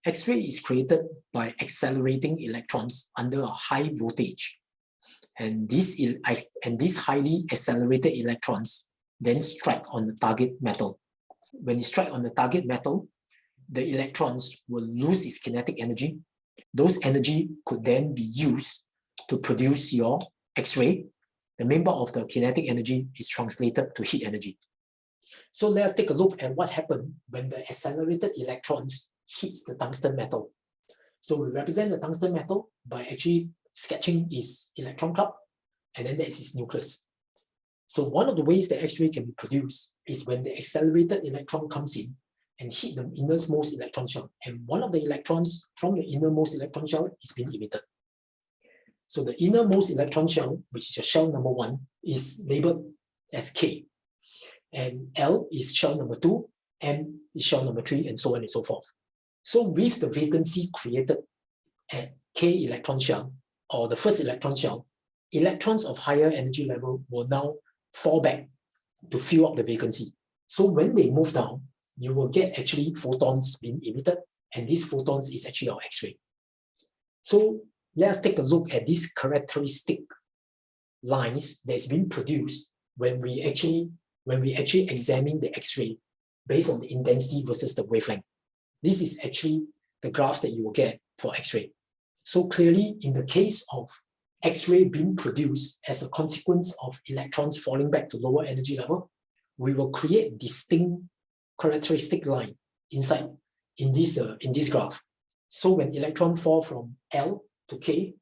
X-ray is created by accelerating electrons under a high voltage. And these highly accelerated electrons then strike on the target metal. When it strikes on the target metal, the electrons will lose its kinetic energy. Those energy could then be used to produce your X-ray. The main part of the kinetic energy is translated to heat energy. So let's take a look at what happened when the accelerated electrons hits the tungsten metal. So we represent the tungsten metal by actually sketching its electron cloud, and then there is its nucleus. So one of the ways that X-ray can be produced is when the accelerated electron comes in and hit the innermost electron shell, and one of the electrons from the innermost electron shell is being emitted. So the innermost electron shell, which is your shell number 1, is labeled as K, and L is shell number 2, M is shell number 3, and so on and so forth. So with the vacancy created at K electron shell, or the first electron shell, electrons of higher energy level will now fall back to fill up the vacancy. So when they move down, you will get actually photons being emitted, and these photons is actually our X-ray. So let's take a look at these characteristic lines that's been produced when we actually examine the X-ray based on the intensity versus the wavelength. This is actually the graph that you will get for X-ray. So clearly, in the case of X-ray being produced as a consequence of electrons falling back to lower energy level, we will create distinct characteristic line inside in this graph. So when electron fall from L to K,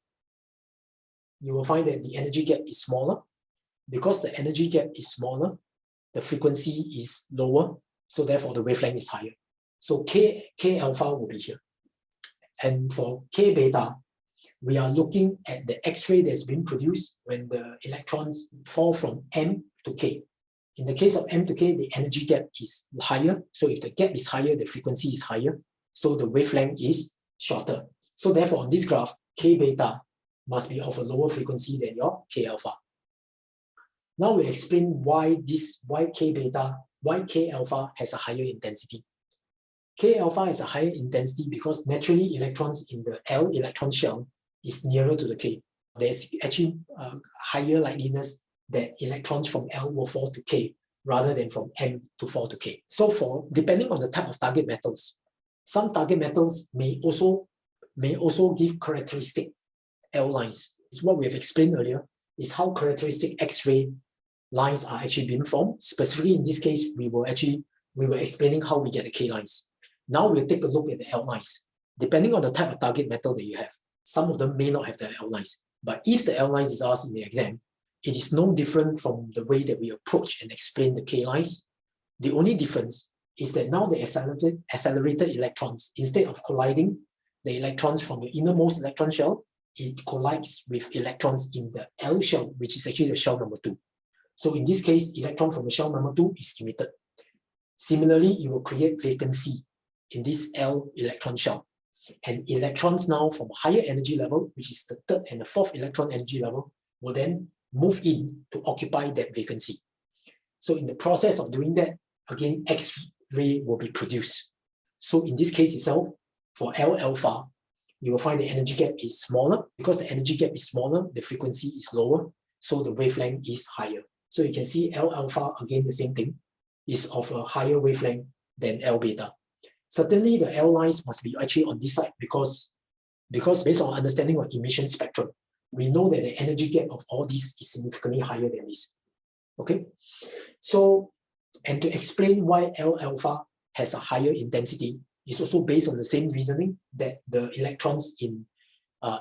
you will find that the energy gap is smaller. Because the energy gap is smaller, the frequency is lower, so therefore the wavelength is higher. So K alpha will be here. And for K beta, we are looking at the X-ray that's been produced when the electrons fall from M to K. In the case of M to K, the energy gap is higher. So if the gap is higher, the frequency is higher. So the wavelength is shorter. So therefore, on this graph, K beta must be of a lower frequency than your K alpha. Now we explain why K alpha has a higher intensity. K alpha has a higher intensity because naturally electrons in the L electron shell is nearer to the K. There's actually a higher likeliness that electrons from L will fall to K rather than from M to fall to K. So depending on the type of target metals, some target metals may also give characteristic L lines. It's what we have explained earlier, is how characteristic X-ray lines are actually being formed. Specifically in this case, we were explaining how we get the K lines. Now we'll take a look at the L lines. Depending on the type of target metal that you have, some of them may not have the L lines. But if the L lines is asked in the exam, it is no different from the way that we approach and explain the K lines. The only difference is that now the accelerated electrons, instead of colliding the electrons from the innermost electron shell, it collides with electrons in the L shell, which is actually the shell number 2. So in this case, electron from the shell number 2 is emitted. Similarly, it will create vacancy in this L electron shell. And electrons now from higher energy level, which is the 3rd and the 4th electron energy level, will then move in to occupy that vacancy. So in the process of doing that, again, X-ray will be produced. So in this case itself, for L alpha, you will find the energy gap is smaller. Because the energy gap is smaller, the frequency is lower, so the wavelength is higher. So you can see L alpha, again, the same thing, is of a higher wavelength than L beta. Certainly, the L lines must be actually on this side because based on understanding of emission spectrum, we know that the energy gap of all these is significantly higher than this. Okay? So, and to explain why L alpha has a higher intensity is also based on the same reasoning that the electrons in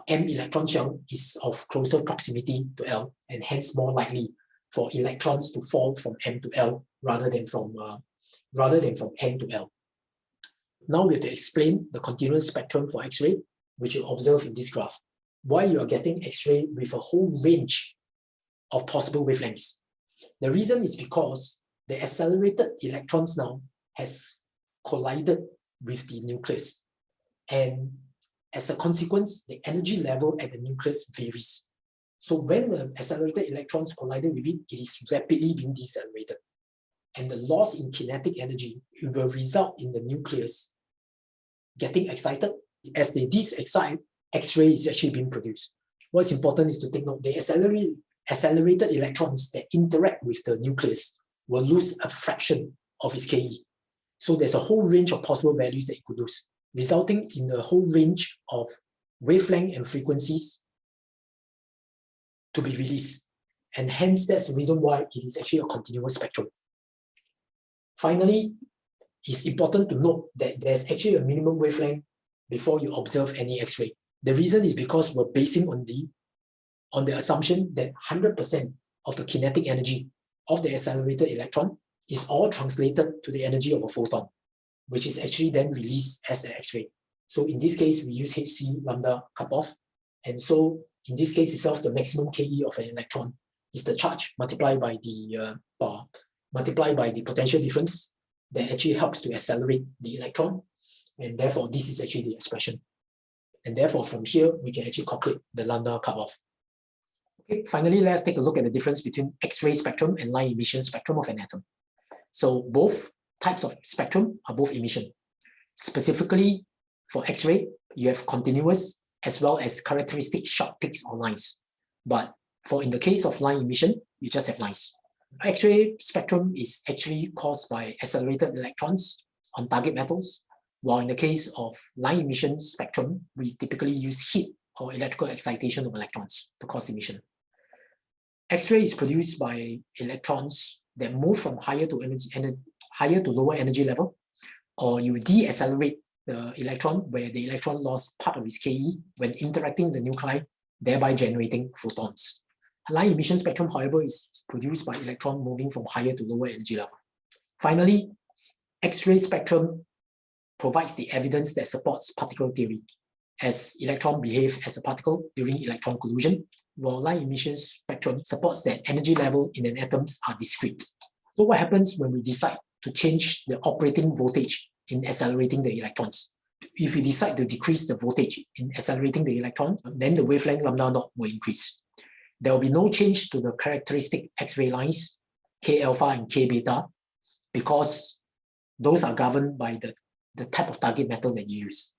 M electron shell is of closer proximity to L, and hence more likely for electrons to fall from M to L rather than from N to L. Now we have to explain the continuous spectrum for X-ray, which you observe in this graph. Why you are getting X-ray with a whole range of possible wavelengths. The reason is because the accelerated electrons now has collided with the nucleus. And as a consequence, the energy level at the nucleus varies. So when the accelerated electrons collided with it, it is rapidly being decelerated. And the loss in kinetic energy will result in the nucleus getting excited. As they excite, X-ray is actually being produced. What's important is to take note, the accelerated electrons that interact with the nucleus will lose a fraction of its Ke. So there's a whole range of possible values that it could lose, resulting in a whole range of wavelength and frequencies to be released. And hence, that's the reason why it is actually a continuous spectrum. Finally, it's important to note that there's actually a minimum wavelength before you observe any X-ray. The reason is because we're basing on the assumption that 100% of the kinetic energy of the accelerated electron is all translated to the energy of a photon, which is actually then released as an X-ray. So in this case, we use Hc lambda cutoff. And so in this case itself, the maximum Ke of an electron is the charge multiplied by the potential difference that actually helps to accelerate the electron. And therefore, this is actually the expression. And therefore, from here, we can actually calculate the lambda cutoff. Okay, finally, let's take a look at the difference between X-ray spectrum and light emission spectrum of an atom. So both types of spectrum are both emission. Specifically, for X-ray, you have continuous as well as characteristic sharp peaks or lines. But in the case of line emission, you just have lines. X-ray spectrum is actually caused by accelerated electrons on target metals, while in the case of line emission spectrum, we typically use heat or electrical excitation of electrons to cause emission. X-ray is produced by electrons that move from higher to lower energy level, or you de-accelerate the electron where the electron lost part of its Ke when interacting with the nuclei, thereby generating photons. A light emission spectrum, however, is produced by electron moving from higher to lower energy level. Finally, X-ray spectrum provides the evidence that supports particle theory, as electron behave as a particle during electron collision, while light emission spectrum supports that energy level in an atom are discrete. So what happens when we decide to change the operating voltage in accelerating the electrons? If we decide to decrease the voltage in accelerating the electron, then the wavelength lambda naught will increase. There will be no change to the characteristic X-ray lines, K alpha and K beta, because those are governed by the type of target metal that you use.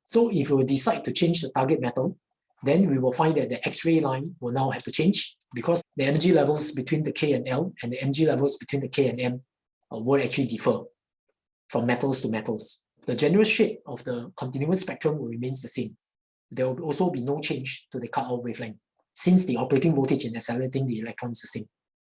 So if we decide to change the target metal, then we will find that the X-ray line will now have to change, because the energy levels between the K and L and the energy levels between the K and M will actually differ from metals to metals. The general shape of the continuous spectrum will remain the same. There will also be no change to the cutoff wavelength, since the operating voltage in accelerating the electron is the same.